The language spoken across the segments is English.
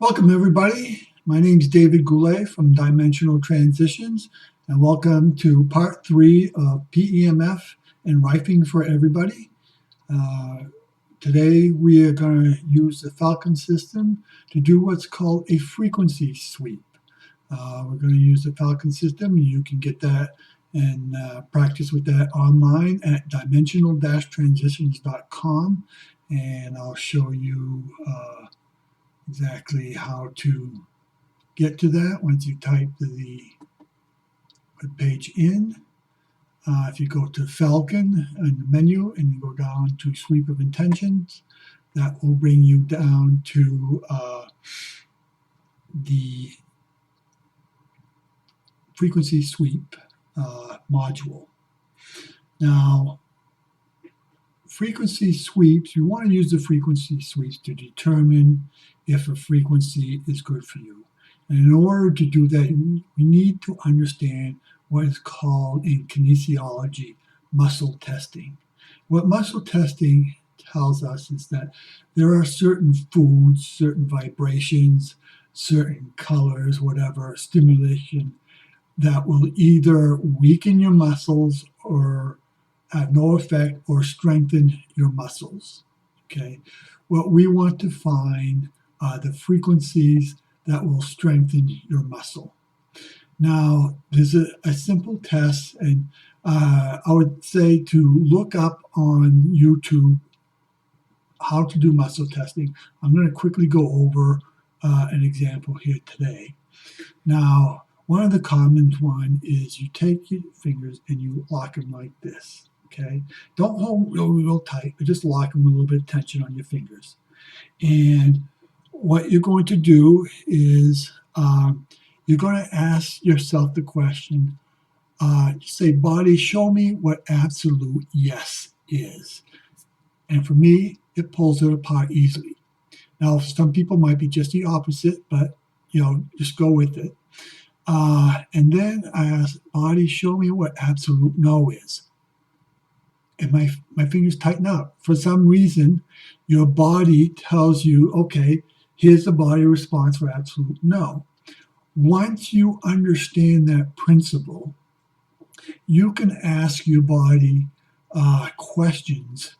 Welcome, everybody. My name is David Goulet from Dimensional Transitions, and welcome to part 3 of PEMF and Rifing for everybody. Uh, Today, we are going to use the Falcon system to do what's called a frequency sweep. We're going to use the Falcon system. You can get that and practice with that online at dimensional-transitions.com, and I'll show you exactly how to get to that once you type the web page in. If you go to Falcon in the menu and you go down to Sweep of Intentions, that will bring you down to the frequency sweep module. Now, frequency sweeps, you want to use the frequency sweeps to determine if a frequency is good for you. And in order to do that, we need to understand what is called in kinesiology muscle testing. What muscle testing tells us is that there are certain foods, certain vibrations, certain colors, whatever, stimulation that will either weaken your muscles or have no effect or strengthen your muscles. Okay, what we want to find are the frequencies that will strengthen your muscle. Now, there's a simple test, and I would say to look up on YouTube how to do muscle testing. I'm going to quickly go over an example here today. Now, one of the common one is you take your fingers and you lock them like this. Okay, don't hold real tight, but just lock them with a little bit of tension on your fingers. And what you're going to do is you're going to ask yourself the question, say, body, show me what absolute yes is. And for me, it pulls it apart easily. Now, some people might be just the opposite, but, just go with it. And then I ask, body, show me what absolute no is. And my fingers tighten up. For some reason, your body tells you, okay, here's the body response for absolute no. Once you understand that principle, you can ask your body questions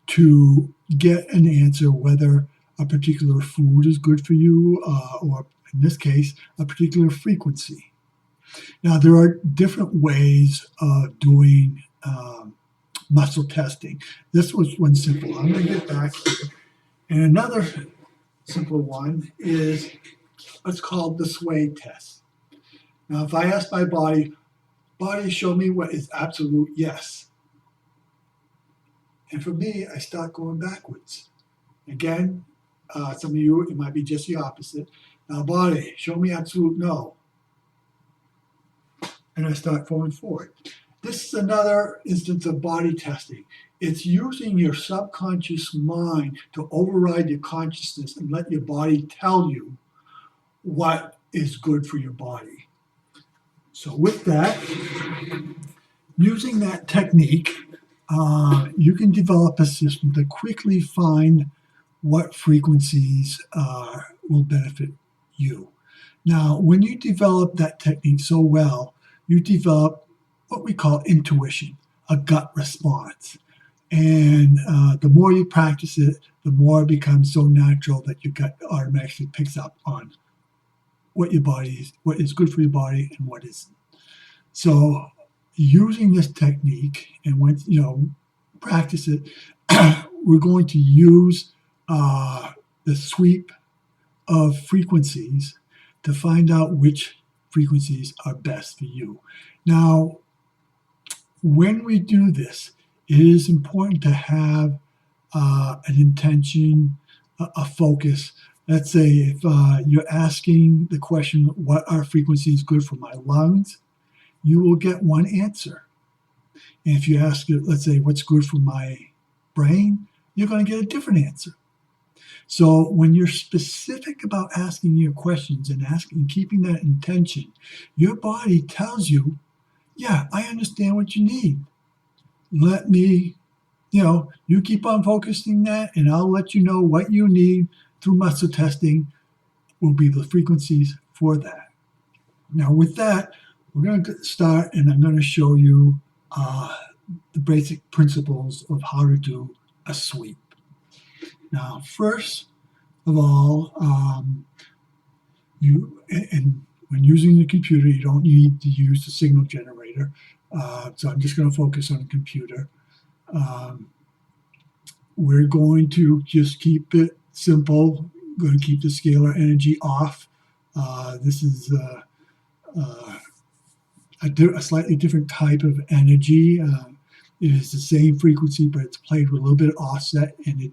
to get an answer whether a particular food is good for you or, in this case, a particular frequency. Now, there are different ways of doing muscle testing. This was one simple. I'm going to get back here. And another simple one is what's called the sway test. Now, if I ask my body, show me what is absolute yes. And for me, I start going backwards. Again, some of you, it might be just the opposite. Now, body, show me absolute no. And I start going forward. This is another instance of body testing. It's using your subconscious mind to override your consciousness and let your body tell you what is good for your body. So with that, using that technique, you can develop a system to quickly find what frequencies will benefit you. Now, when you develop that technique so well, you develop what we call intuition, a gut response. And the more you practice it, the more it becomes so natural that your gut automatically picks up on what your body is, what is good for your body and what isn't. So using this technique, and once practice it, we're going to use the sweep of frequencies to find out which frequencies are best for you. Now, when we do this, it is important to have an intention, a focus. Let's say if you're asking the question, what are frequencies good for my lungs? You will get one answer. And if you ask it, let's say, what's good for my brain? You're going to get a different answer. So when you're specific about asking your questions and keeping that intention, your body tells you, yeah, I understand what you need. Let me, you keep on focusing that, and I'll let you know what you need through muscle testing will be the frequencies for that. Now with that, we're going to start, and I'm going to show you the basic principles of how to do a sweep. Now, first of all, when using the computer, you don't need to use the signal generator. So I'm just going to focus on the computer. We're going to just keep it simple. We're going to keep the scalar energy off. This is a slightly different type of energy. It is the same frequency, but it's played with a little bit of offset, and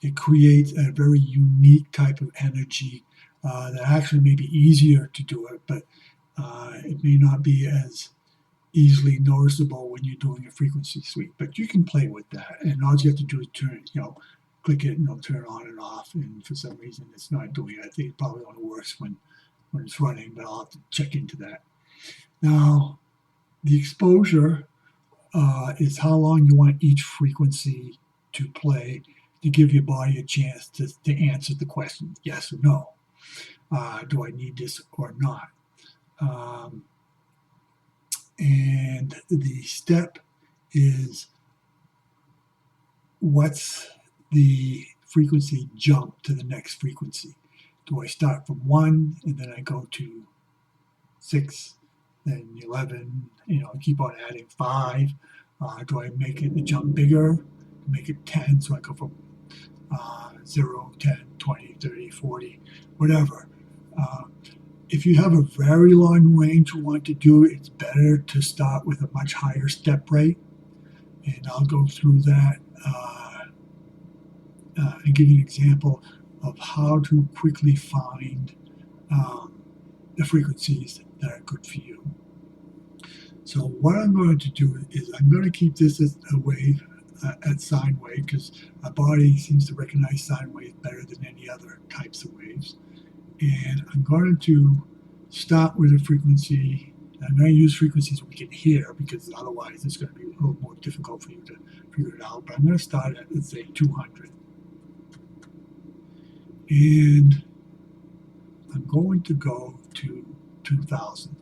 it creates a very unique type of energy that actually may be easier to do it, but it may not be as easily noticeable when you're doing a frequency sweep. But you can play with that, and all you have to do is turn it, click it, and it'll turn it on and off. And for some reason, it's not doing it. I think it probably only works when it's running, but I'll have to check into that. Now, the exposure is how long you want each frequency to play to give your body a chance to answer the question, yes or no. Do I need this or not? And the step is, what's the frequency jump to the next frequency? Do I start from 1 and then I go to 6, then 11, keep on adding 5? Do I make it the jump bigger, make it 10, so I go from 0, 10, 20, 30, 40, whatever. If you have a very long range you want to do, it's better to start with a much higher step rate. And I'll go through that and give you an example of how to quickly find the frequencies that are good for you. So what I'm going to do is I'm going to keep this as a wave, at sine wave, because our body seems to recognize sine waves better than any other types of waves. And I'm going to start with a frequency. I'm going to use frequencies we can hear, because otherwise it's going to be a little more difficult for you to figure it out. But I'm going to start at, let's say, 200. And I'm going to go to 2000.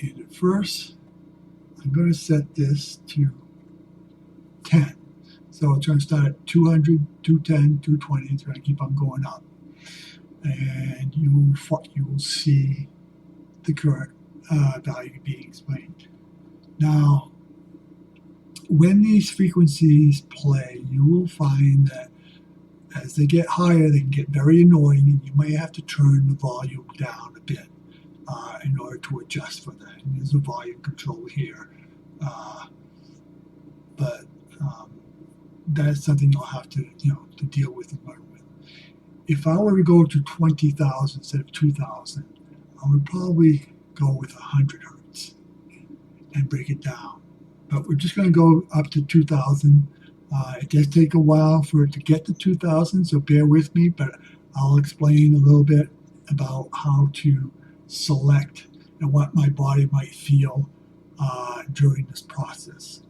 And at first, I'm going to set this to 10. So it's going to start at 200, 210, 220. It's going to keep on going up. And you will see the current value being explained. Now, when these frequencies play, you will find that as they get higher, they can get very annoying, and you may have to turn the volume down a bit in order to adjust for that. And there's a volume control here. But that's something you'll have to, to deal with and learn with. If I were to go to 20,000 instead of 2,000, I would probably go with 100 hertz and break it down. But we're just going to go up to 2,000. It does take a while for it to get to 2,000, so bear with me, but I'll explain a little bit about how to select and what my body might feel during this process.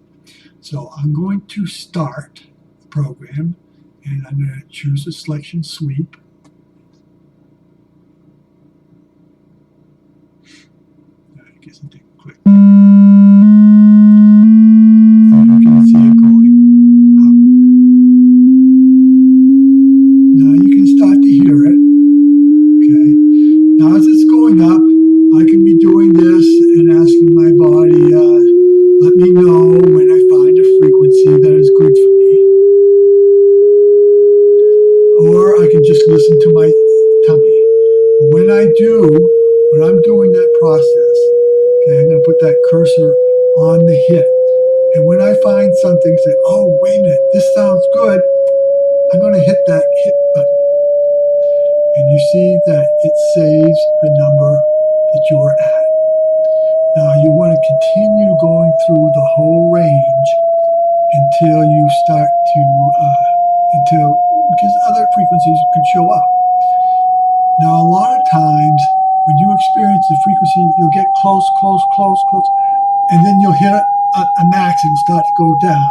So I'm going to start the program, and I'm going to choose a selection sweep. I guess I didn't click. And you can see it going up. Now you can start to hear it. Okay. Now as it's going up, I can be doing this and asking my body, let me know when I find a frequency that is good for me. Or I can just listen to my tummy. But when I'm doing that process, okay, I'm going to put that cursor on the hit. And when I find something, say, oh, wait a minute, this sounds good, I'm going to hit that hit button. And you see that it saves the number that you are at. Now you want to continue going through the whole range until you start to, because other frequencies could show up. Now a lot of times when you experience the frequency, you'll get close, and then you'll hit a max and start to go down.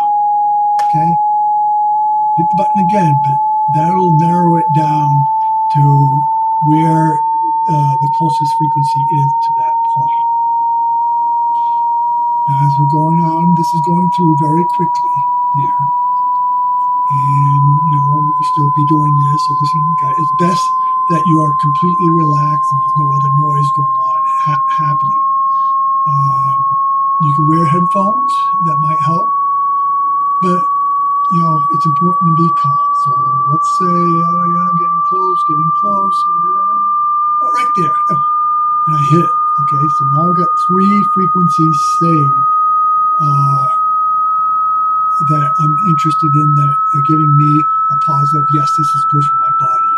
Okay? Hit the button again, but that'll narrow it down to where the closest frequency is to that point. Now, as we're going on, this is going through very quickly here. And, you know, we can still be doing this. So listen, it's best that you are completely relaxed and there's no other noise going on happening. You can wear headphones. That might help. But, you know, it's important to be calm. So let's say, oh, yeah, getting close, getting close. Oh, right there. Oh, and I hit it. Okay, so now I've got 3 frequencies saved that I'm interested in that are giving me a positive, yes, this is good for my body.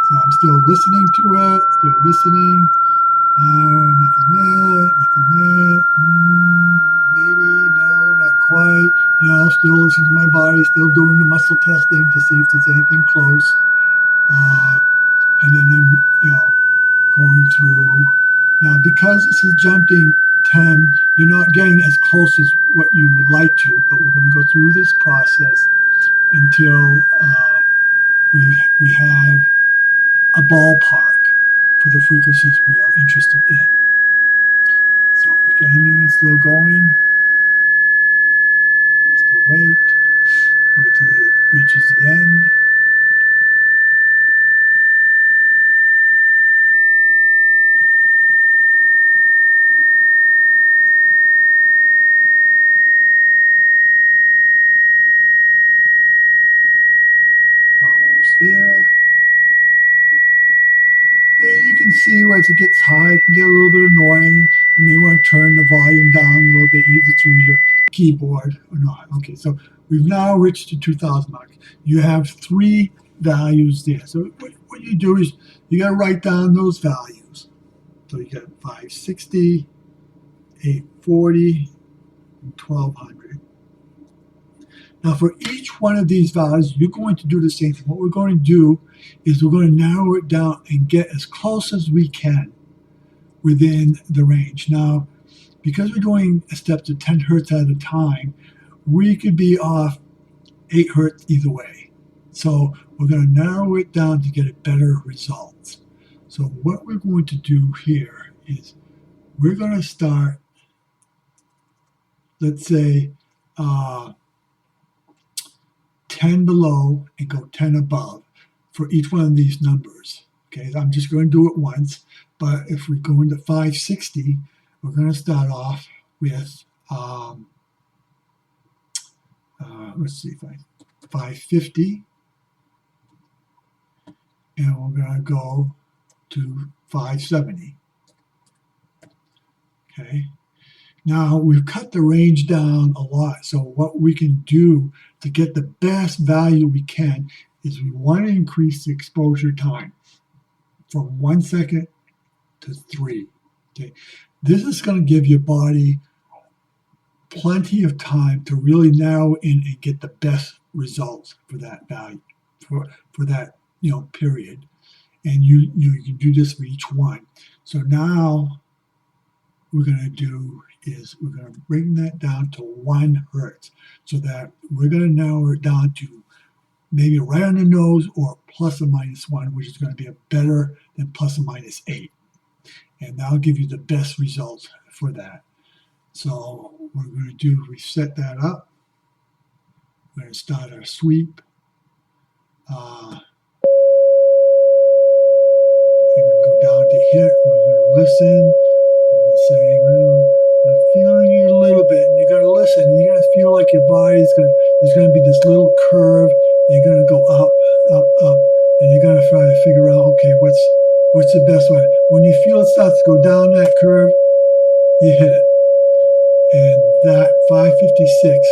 So I'm still listening to it, still listening. Nothing yet, nothing yet. Maybe, no, not quite. You know, still listening to my body, still doing the muscle testing to see if there's anything close. And then I'm, you know, going through. Now, because this is jumping 10, you're not getting as close as what you would like to, but we're going to go through this process until we have a ballpark for the frequencies we are interested in. So we get in there and still going. We're going to still wait till it reaches the end. Almost there. And you can see as it gets high, it can get a little bit annoying. You may want to turn the volume down a little bit, either through your keyboard or not. Okay, so we've now reached the 2000 mark. You have 3 values there. So what you do is you got to write down those values. So you got 560, 840, and 1200. Now, for each one of these values, you're going to do the same thing. What we're going to do is we're going to narrow it down and get as close as we can within the range. Now, because we're doing a step to 10 hertz at a time, we could be off 8 hertz either way. So we're going to narrow it down to get a better result. So what we're going to do here is we're going to start, let's say, 10 below and go 10 above for each one of these numbers. Okay, I'm just going to do it once, but if we go into 560, we're going to start off with, let's see, 550, and we're going to go to 570. Okay, now we've cut the range down a lot, so what we can do to get the best value we can is we want to increase the exposure time from 1 second to 3. Okay, this is going to give your body plenty of time to really narrow in and get the best results for that value, for that period. And you can do this for each one. So now what we're going to do is we're going to bring that down to 1 hertz, so that we're going to narrow it down to maybe right on the nose or plus or minus 1, which is going to be better than plus or minus 8. And that'll give you the best results for that. So what we're going to do is we set that up. We're going to start our sweep. We're going to go down to here. We're going to listen. We're going to say, well, I'm feeling it a little bit. And you're going to listen. And you're going to feel like your body's going to, there's going to be this little curve. And you're going to go up, up, up. And you're going to try to figure out, okay, what's the best way? When you feel it starts to go down that curve, you hit it. And that 556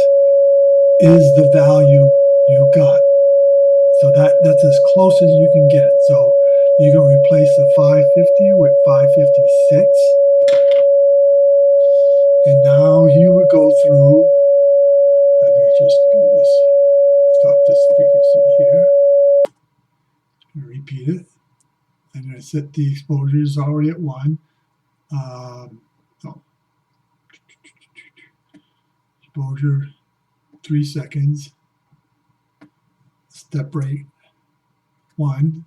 is the value you got. So that's as close as you can get. So you're going to replace the 550 with 556. And now you would go through, let me just do this, stop this frequency here. I'm going to repeat it. I'm going to set the exposures already at 1. Exposure 3 seconds. Step rate 1,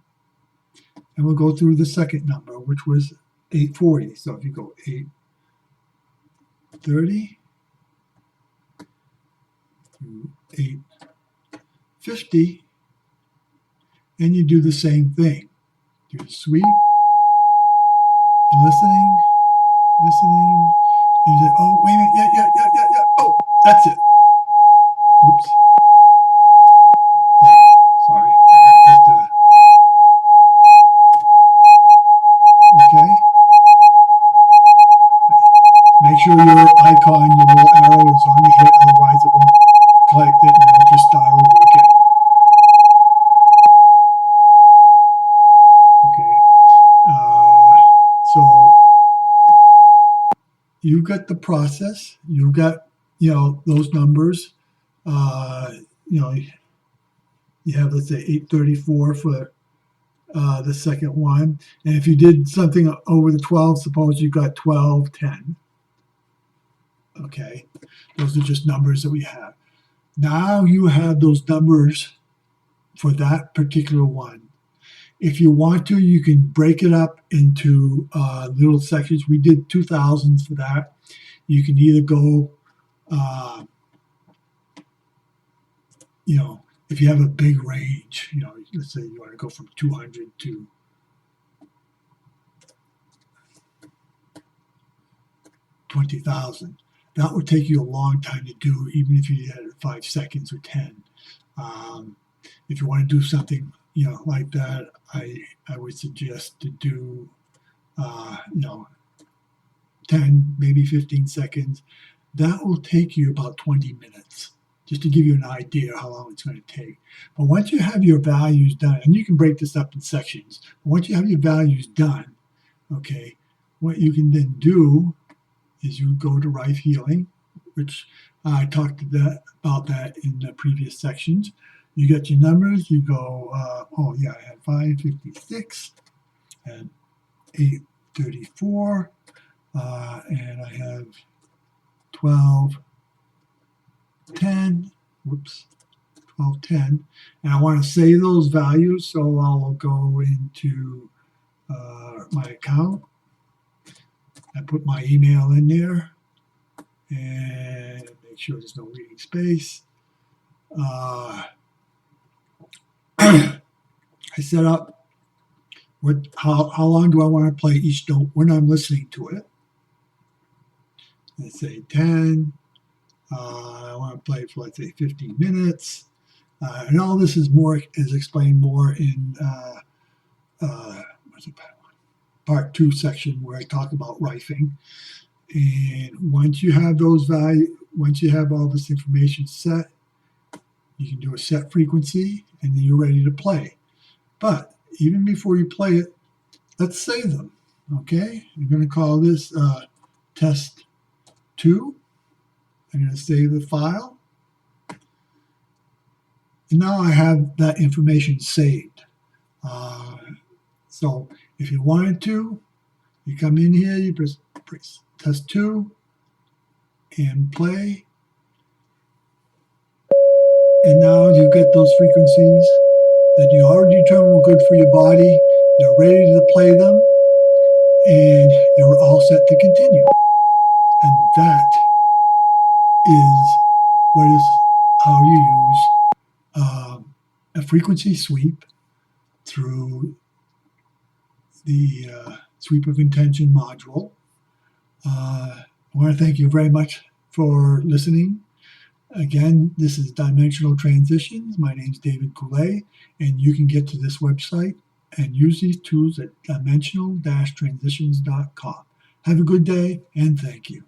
and we'll go through the second number, which was 840. So if you go 830 to 850, and you do the same thing. Do the sweep, listening, and you say, oh, wait a minute, yeah. Oh, that's it. Whoops. Oh, sorry. Okay. Make sure your icon, your little arrow is on the hit, otherwise it won't collect it and it'll just start over again. Okay. So you've got the process, you've got, those numbers. You have, let's say, 834 for the second one. And if you did something over the 12, suppose you got 1210. Okay. Those are just numbers that we have. Now you have those numbers for that particular one. If you want to, you can break it up into little sections. We did 2000s for that. You can either go, if you have a big range, let's say you want to go from 200 to 20,000. That would take you a long time to do, even if you had 5 seconds or 10. If you want to do something, like that, I would suggest to do, 10, maybe 15 seconds. That will take you about 20 minutes, just to give you an idea how long it's going to take. But once you have your values done, and you can break this up in sections, but once you have your values done, okay, what you can then do is you go to Rife Healing, which I talked about that in the previous sections. You get your numbers, you go, I had 556 and 834, and I have 1210, 1210, and I want to save those values, so I'll go into my account. I put my email in there and make sure there's no reading space. I set up how long do I want to play each note when I'm listening to it. Let's say 10. I want to play for, let's say, 15 minutes. And all this is explained more in part 2 section where I talk about rifing. And once you have those values, once you have all this information set, you can do a set frequency, and then you're ready to play. But even before you play it, let's save them. Okay, I'm going to call this test 2. I'm going to save the file. And now I have that information saved. So if you wanted to, you come in here, you press test 2 and play. And now you get those frequencies that you already determined were good for your body. You're ready to play them, and you're all set to continue. And that is how you use a frequency sweep through the sweep of intention module. I want to thank you very much for listening. Again, this is Dimensional Transitions. My name is David Goulet, and you can get to this website and use these tools at dimensional-transitions.com. Have a good day, and thank you.